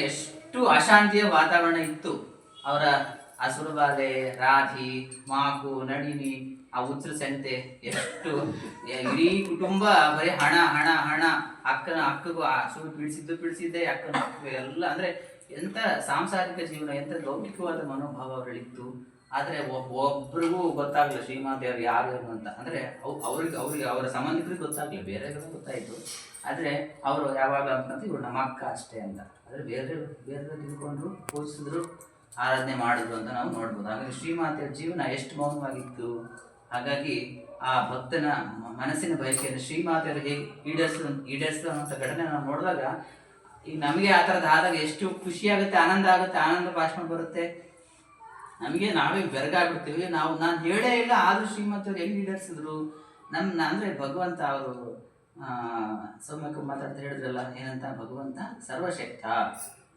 ಎಷ್ಟು ಅಶಾಂತಿಯ ವಾತಾವರಣ ಇತ್ತು. ಅವರ ಅಸುರಬಾಲೆ, ರಾಧಿ, ಮಾಕು, ನಳಿನಿ, ಆ ಉಚ್ರ ಸಂತೆ, ಎಷ್ಟು ಇಡೀ ಕುಟುಂಬ ಬರೀ ಹಣ ಹಣ ಹಣ. ಅಕ್ಕಗೂ ಸುಳ್ಳು ಬಿಡಿಸಿದ್ದೆ ಅಕ್ಕನ ಎಲ್ಲ ಅಂದ್ರೆ ಎಂತ ಸಾಂಸಾರಿಕ ಜೀವನ, ಎಂತ ಲೌಕಿಕವಾದ ಮನೋಭಾವ ಅವರಲ್ಲಿತ್ತು. ಆದ್ರೆ ಒಬ್ರಿಗೂ ಗೊತ್ತಾಗ್ಲಿಲ್ಲ ಶ್ರೀಮಾತೆಯವರು ಯಾರು ಅಂತ. ಅಂದ್ರೆ ಅವ್ರಿಗೆ ಅವರ ಸಂಬಂಧಿಕರಿಗೆ ಗೊತ್ತಾಗ್ಲಿಲ್ಲ, ಬೇರೆ ಗೊತ್ತಾಯ್ತು. ಆದ್ರೆ ಅವರು ಯಾವಾಗ ಅಂತಂತ ಇವ್ರು ನಮ್ಮ ಅಕ್ಕ ಅಷ್ಟೇ ಅಂತ. ಆದ್ರೆ ಬೇರೆ ತಿಳ್ಕೊಂಡ್ರು, ಪೂಜಿಸಿದ್ರು, ಆರಾಧನೆ ಮಾಡಿದ್ರು ಅಂತ ನಾವು ನೋಡ್ಬೋದು. ಹಾಗಾಗಿ ಶ್ರೀಮಾತೆಯ ಜೀವನ ಎಷ್ಟು ಮೌನವಾಗಿತ್ತು. ಹಾಗಾಗಿ ಆ ಭಕ್ತನ ಮನಸ್ಸಿನ ಬಯಕೆಯನ್ನು ಶ್ರೀಮಾತೆಯವರು ಹೇಗೆ ಈಡೇರಿಸಿದ ಅಂತ ಘಟನೆ ನಾವು ನೋಡಿದಾಗ ಈಗ ನಮಗೆ ಆ ಥರದ್ದು ಆದಾಗ ಎಷ್ಟು ಖುಷಿ ಆಗುತ್ತೆ, ಆನಂದ ಆಗುತ್ತೆ, ಆನಂದ ಭಾಷಣ ಬರುತ್ತೆ. ನಮಗೆ ನಾವೇ ಬೆರಗಾಗ್ಬಿಡ್ತೀವಿ. ನಾನು ಹೇಳೇ ಇಲ್ಲ, ಆದ್ರೂ ಶ್ರೀಮಂತವ್ರು ಹೆಂಗೆ ಈಡೇರಿಸಿದ್ರು ಅಂದ್ರೆ ಭಗವಂತ ಅವರು ಸೌಮ್ಯಕ್ಕೆ ಮಾತಾಡ್ತಾ ಹೇಳಿದ್ರಲ್ಲ, ಏನಂತ, ಭಗವಂತ ಸರ್ವಶಕ್ತ,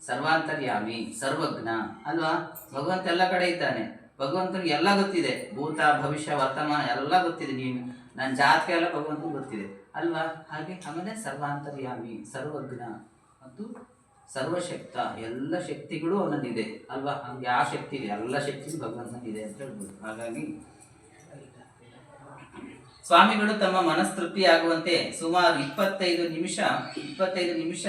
ಸರ್ವಾಂತರ್ಯಾಮಿ, ಸರ್ವಜ್ಞ ಅಲ್ವಾ. ಭಗವಂತ ಎಲ್ಲ ಕಡೆ ಇದ್ದಾನೆ. ಭಗವಂತನಿಗೆ ಎಲ್ಲ ಗೊತ್ತಿದೆ, ಭೂತ ಭವಿಷ್ಯ ವರ್ತಮಾನ ಎಲ್ಲ ಗೊತ್ತಿದೆ. ನೀನು ನನ್ನ ಜಾತಕ ಎಲ್ಲ ಭಗವಂತನಿಗೆ ಗೊತ್ತಿದೆ ಅಲ್ವಾ. ಆಮೇಲೆ ಸರ್ವಾಂತರ್ಯಾಮಿ, ಸರ್ವಜ್ಞ ಮತ್ತು ಸರ್ವಶಕ್ತ, ಎಲ್ಲ ಶಕ್ತಿಗಳು ಅವನಲ್ಲಿದೆ ಅಲ್ವಾ. ಹಂಗೆ ಯಾವ ಶಕ್ತಿ ಇದೆ, ಎಲ್ಲ ಶಕ್ತಿ ಭಗವಂತನಿದೆ ಅಂತ ಹೇಳ್ಬೋದು. ಹಾಗಾಗಿ ಸ್ವಾಮಿಗಳು ತಮ್ಮ ಮನಸ್ತೃಪ್ತಿಯಾಗುವಂತೆ ಸುಮಾರು 25 ನಿಮಿಷ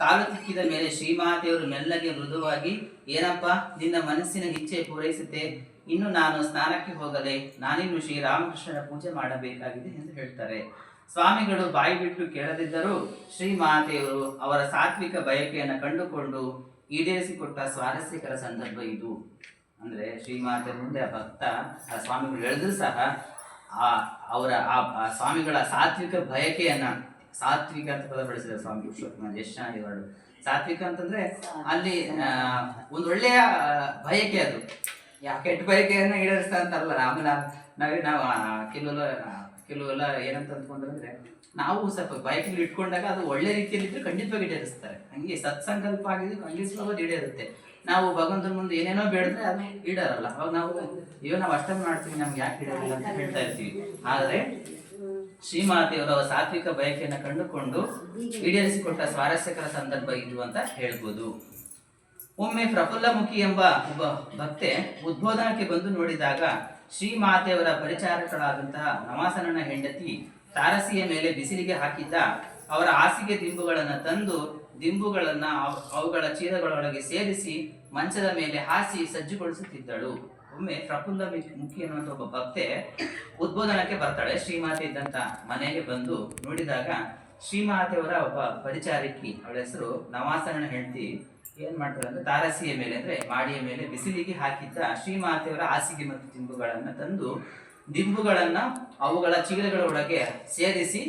ಕಾಲು ತಿಕ್ಕಿದ ಮೇಲೆ ಶ್ರೀಮಾತೆಯವರು ಮೆಲ್ಲಗೆ ಮೃದುವಾಗಿ, ಏನಪ್ಪ ನಿನ್ನ ಮನಸ್ಸಿನ ಇಚ್ಛೆ ಪೂರೈಸುತ್ತೆ, ಇನ್ನು ನಾನು ಸ್ನಾನಕ್ಕೆ ಹೋಗದೆ, ನಾನಿನ್ನು ಶ್ರೀರಾಮಕೃಷ್ಣನ ಪೂಜೆ ಮಾಡಬೇಕಾಗಿದೆ ಎಂದು ಹೇಳ್ತಾರೆ. ಸ್ವಾಮಿಗಳು ಬಾಯಿ ಬಿಟ್ಟು ಕೇಳದಿದ್ದರೂ ಶ್ರೀಮಾತೆಯವರು ಅವರ ಸಾತ್ವಿಕ ಬಯಕೆಯನ್ನು ಕಂಡುಕೊಂಡು ಈಡೇರಿಸಿಕೊಟ್ಟ ಸ್ವಾರಸ್ಯಕರ ಸಂದರ್ಭ ಇದು. ಅಂದ್ರೆ ಶ್ರೀಮಾತೆಯ ಮುಂದೆ ಆ ಭಕ್ತ ಆ ಸ್ವಾಮಿಗಳು ಹೇಳಿದ್ರು ಸಹ ಅವರ ಆ ಸ್ವಾಮಿಗಳ ಸಾತ್ವಿಕ ಬಯಕೆಯನ್ನ, ಸಾತ್ವಿಕ ಅಂತ ಪದ ಬಳಸಿದ್ದಾರೆ ಸ್ವಾಮಿ ವಿಶ್ವನಾಥ್, ಎಷ್ಟು ಚೆನ್ನಾಗಿ ವರ್ಡ್. ಸಾತ್ವಿಕ ಅಂತಂದ್ರೆ ಅಲ್ಲಿ ಒಂದು ಒಳ್ಳೆಯ ಬಯಕೆ, ಅದು ಕೆಟ್ಟ ಬಯಕೆಯನ್ನ ಈಡೇರಿಸ್ತಾ ಅಂತಲ್ಲ. ಆಮೇಲೆ ನಾವು ಕೆಲವೆಲ್ಲ ಏನಂತ ಅಂದ್ಕೊಂಡ್ರೆ, ನಾವು ಸ್ವಲ್ಪ ಬಯಕೆಗಳು ಇಟ್ಕೊಂಡಾಗ ಅದು ಒಳ್ಳೆ ರೀತಿಯಲ್ಲಿ ಇದ್ರೆ ಖಂಡಿತವಾಗಿ ಈಡೇರಿಸ್ತಾರೆ. ಹಂಗೆ ಸತ್ಸಂಕಲ್ಪ ಆಗಿದ್ದು ಖಂಡಿತವಾಗಿ ಈಡೇರುತ್ತೆ. ನಾವು ಭಗವಂತನ ಮುಂದೆ ಏನೇನೋ ಬೇಡಿದ್ರೆ ಅದು ಈಡೇರಲ್ಲ. ಅವಾಗ ನಾವು ಅಷ್ಟೊಂದು ಮಾಡ್ತೀವಿ, ನಮ್ಗೆ ಯಾಕೆ ಈಡೇರಿಲ್ಲ ಅಂತ ಹೇಳ್ತಾ ಇರ್ತೀವಿ. ಆದರೆ ಶ್ರೀಮಾತೆಯವರ ಸಾತ್ವಿಕ ಬಯಕೆಯನ್ನು ಕಂಡುಕೊಂಡು ಈಡೇರಿಸಿಕೊಟ್ಟ ಸ್ವಾರಸ್ಯಕರ ಸಂದರ್ಭ ಇದು ಅಂತ ಹೇಳ್ಬೋದು. ಒಮ್ಮೆ ಪ್ರಫುಲ್ಲಮುಖಿ ಎಂಬ ಒಬ್ಬ ಭಕ್ತೆ ಉದ್ಬೋಧನಕ್ಕೆ ಬಂದು ನೋಡಿದಾಗ ಶ್ರೀಮಾತೆಯವರ ಪರಿಚಾರಕಳಾದಂತಹ ನವಾಸನನ ಹೆಂಡತಿ ತಾರಸಿಯ ಮೇಲೆ ಬಿಸಿಲಿಗೆ ಹಾಕಿದ್ದ ಅವರ ಹಾಸಿಗೆ ದಿಂಬುಗಳನ್ನು ತಂದು ದಿಂಬುಗಳನ್ನ ಅವುಗಳ ಚೀಲಗಳೊಳಗೆ ಸೇರಿಸಿ ಮಂಚದ ಮೇಲೆ ಹಾಸಿ ಸಜ್ಜುಗೊಳಿಸುತ್ತಿದ್ದಳು. ಒಮ್ಮೆ ಪ್ರಫುಲ್ಲ ಮುಖಿ ಅನ್ನುವಂಥ ಒಬ್ಬ ಭಕ್ತೆ ಉದ್ಬೋಧನಕ್ಕೆ ಬರ್ತಾಳೆ. ಶ್ರೀಮಾತೆ ಇದ್ದಂತ ಮನೆಗೆ ಬಂದು ನೋಡಿದಾಗ ಶ್ರೀಮಾತೆಯವರ ಒಬ್ಬ ಪರಿಚಾರಕಿ, ಅವಳ ಹೆಸರು ನವಾಸನನ ಹೆಂಡತಿ, ಏನ್ ಮಾಡ್ತಾರೆ ಅಂದ್ರೆ ತಾರಸಿಯ ಮೇಲೆ ಅಂದ್ರೆ ಮಾಡಿಯ ಮೇಲೆ ಬಿಸಿಲಿಗೆ ಹಾಕಿದ್ದ ಶ್ರೀಮಾತೆಯವರ ಹಾಸಿಗೆ ಮತ್ತು ದಿಂಬುಗಳನ್ನ ತಂದು ದಿಂಬುಗಳನ್ನ ಅವುಗಳ ಚೀಲಗಳ ಒಳಗೆ ಸೇರಿಸಿ